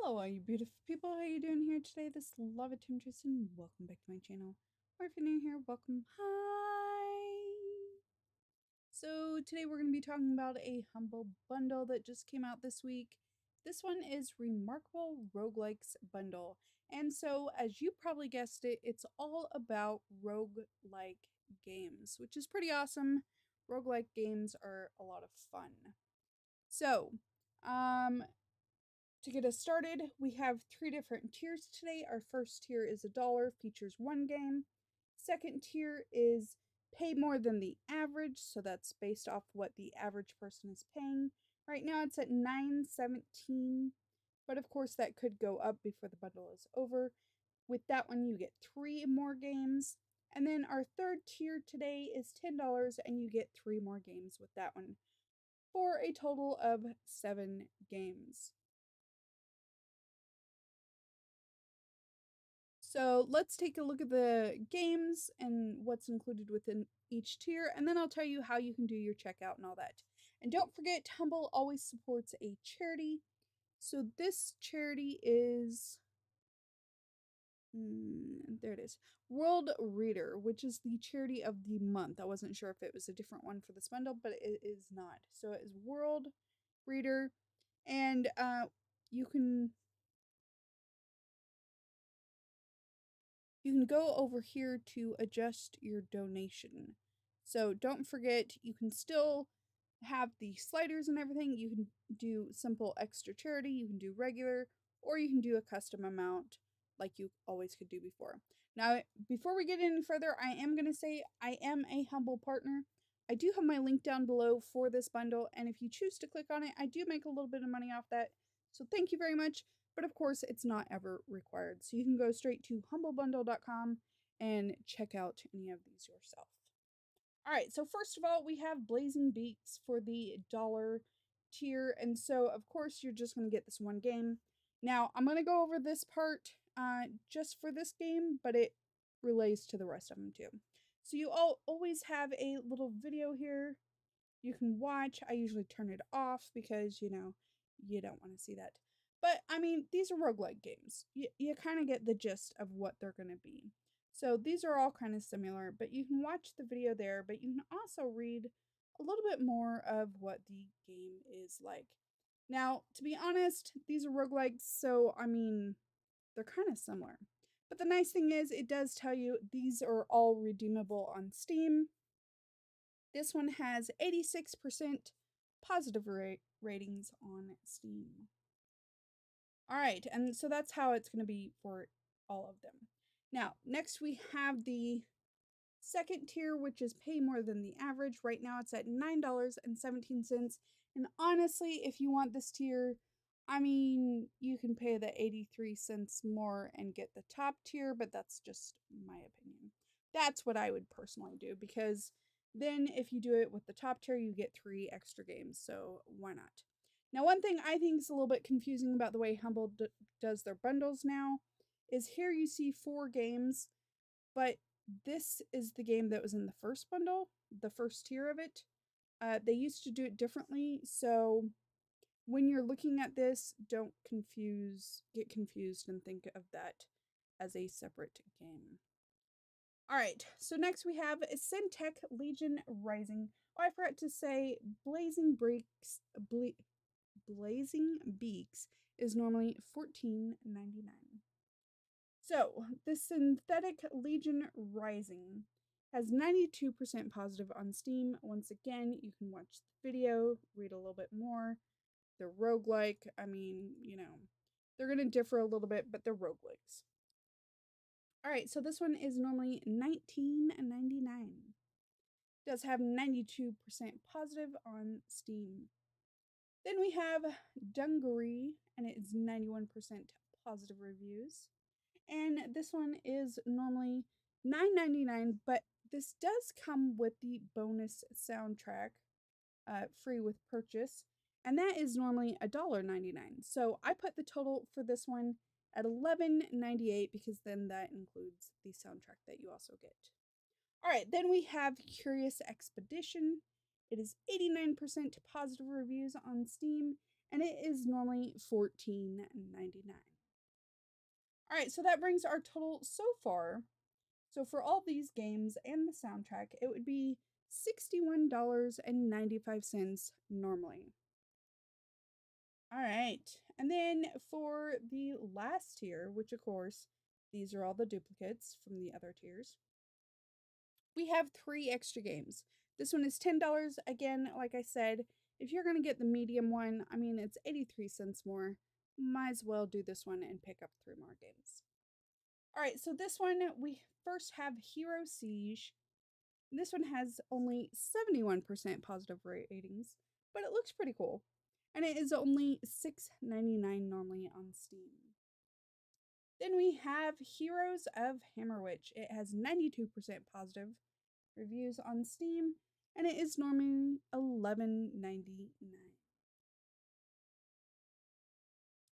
Hello, all you beautiful people. How you doing here today? This is Love It Temptress, and welcome back to my channel. Or if you're new here, welcome. Hi! So today we're going to be talking about a humble bundle that just came out this week. This one is Remarkable Roguelikes bundle. And so, as you probably guessed it, it's all about roguelike games, which is pretty awesome. Roguelike games are a lot of fun. So, to get us started, we have 3 different tiers today. Our first tier is $1, features 1 game. Second tier is pay more than the average, so that's based off what the average person is paying. Right now it's at $9.17, but of course that could go up before the bundle is over. With that one, you get 3 more games. And then our third tier today is $10, and you get 3 more games with that one, for a total of 7 games. So let's take a look at the games and what's included within each tier, and then I'll tell you how you can do your checkout and all that. And don't forget, Humble always supports a charity. So this charity is, there it is, World Reader, which is the charity of the month. I wasn't sure if it was a different one for this bundle, but it is not. So it is World Reader, and you can go over here to adjust your donation. So don't forget, you can still have the sliders and everything. You can do simple extra charity, you can do regular, or you can do a custom amount like you always could do before. Now, before we get any further, I am going to say I am a Humble partner. I do have my link down below for this bundle, and if you choose to click on it, I do make a little bit of money off that. So thank you very much. But of course, it's not ever required. So you can go straight to humblebundle.com and check out any of these yourself. All right, so first of all, we have Blazing Beaks for the dollar tier. And so, of course, you're just going to get this one game. Now, I'm going to go over this part just for this game, but it relates to the rest of them too. So you all always have a little video here you can watch. I usually turn it off because, you don't want to see that. But, I mean, these are roguelike games. You kind of get the gist of what they're going to be. So these are all kind of similar, but you can watch the video there, but you can also read a little bit more of what the game is like. Now, to be honest, these are roguelikes, so, I mean, they're kind of similar. But the nice thing is, it does tell you these are all redeemable on Steam. This one has 86% positive ratings on Steam. All right, and so that's how it's going to be for all of them. Now, next we have the second tier, which is pay more than the average. Right now it's at $9.17. And honestly, if you want this tier, I mean, you can pay the 83 cents more and get the top tier, but that's just my opinion. That's what I would personally do, because then if you do it with the top tier, you get 3 extra games, so why not? Now, one thing I think is a little bit confusing about the way Humble does their bundles now is here you see 4 games, but this is the game that was in the first bundle, the first tier of it. They used to do it differently, so when you're looking at this, don't get confused and think of that as a separate game. All right, so next we have Syntech Legion Rising. Oh, I forgot to say Blazing Beaks is normally $14.99. So, the Synthetic Legion Rising has 92% positive on Steam. Once again, you can watch the video, read a little bit more. They're roguelike. I mean, they're going to differ a little bit, but they're roguelikes. All right, so this one is normally $19.99. Does have 92% positive on Steam. Then we have Dungaree, and it is 91% positive reviews. And this one is normally $9.99, but this does come with the bonus soundtrack, free with purchase, and that is normally $1.99. So I put the total for this one at $11.98 because then that includes the soundtrack that you also get. All right, then we have Curious Expedition. It is 89% positive reviews on Steam, and it is normally $14.99. All right, so that brings our total so far. So for all these games and the soundtrack, it would be $61.95 normally. All right. And then for the last tier, which of course, these are all the duplicates from the other tiers, we have 3 extra games. This one is $10. Again, like I said, if you're going to get the medium one, I mean, it's 83 cents more. Might as well do this one and pick up 3 more games. All right, so this one, we first have Hero Siege. This one has only 71% positive ratings, but it looks pretty cool. And it is only $6.99 normally on Steam. Then we have Heroes of Hammerwatch. It has 92% positive reviews on Steam, and it is normally $11.99.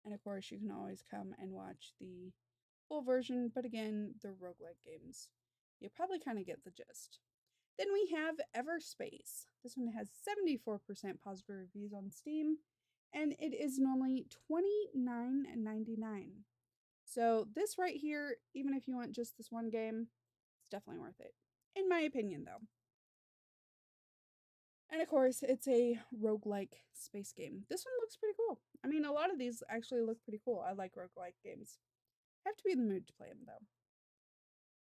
And of course, you can always come and watch the full version, but again, the roguelike games. You probably kind of get the gist. Then we have Everspace. This one has 74% positive reviews on Steam, and it is normally $29.99. So this right here, even if you want just this one game, it's definitely worth it. In my opinion, though. And of course, it's a roguelike space game. This one looks pretty cool. I mean, a lot of these actually look pretty cool. I like roguelike games. Have to be in the mood to play them, though.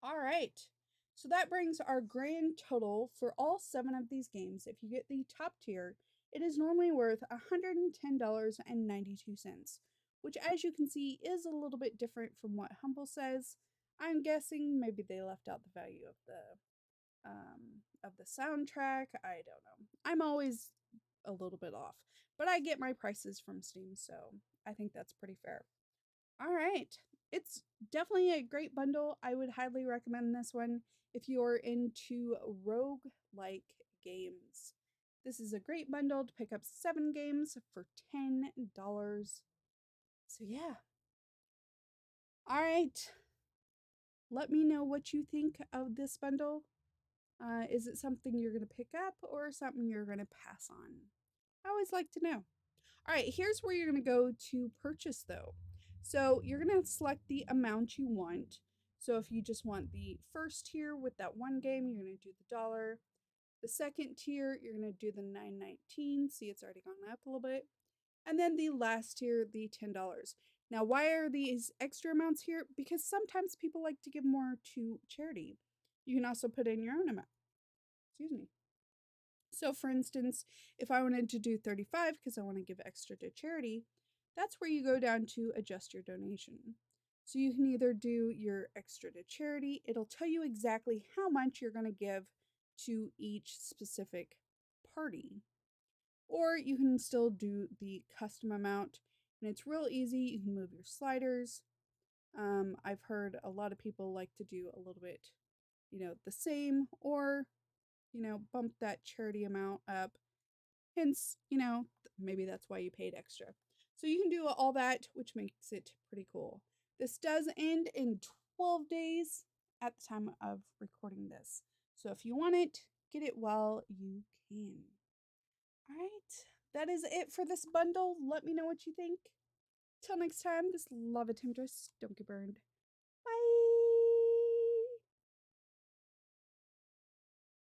All right. So that brings our grand total for all 7 of these games. If you get the top tier, it is normally worth $110.92, which, as you can see, is a little bit different from what Humble says. I'm guessing maybe they left out the value of the soundtrack. I don't know. I'm always a little bit off, but I get my prices from Steam, so I think that's pretty fair. All right. It's definitely a great bundle. I would highly recommend this one if you're into rogue-like games. This is a great bundle to pick up 7 games for $10. So yeah. All right. Let me know what you think of this bundle. Is it something you're going to pick up or something you're going to pass on? I always like to know. All right, here's where you're going to go to purchase though. So you're going to select the amount you want. So if you just want the first tier with that one game, you're going to do the dollar. The second tier, you're going to do the $9.19. See, it's already gone up a little bit. And then the last tier, the $10. Now, why are these extra amounts here? Because sometimes people like to give more to charity. You can also put in your own amount. Excuse me. So, for instance, if I wanted to do 35 because I want to give extra to charity, that's where you go down to adjust your donation. So, you can either do your extra to charity, it'll tell you exactly how much you're going to give to each specific party, or you can still do the custom amount, and it's real easy. You can move your sliders. I've heard a lot of people like to do a little bit, the same, or bump that charity amount up. Hence, maybe that's why you paid extra. So you can do all that, which makes it pretty cool. This does end in 12 days at the time of recording this. So if you want it, get it while you can. All right, that is it for this bundle. Let me know what you think. Till next time, this lava temptress, don't get burned.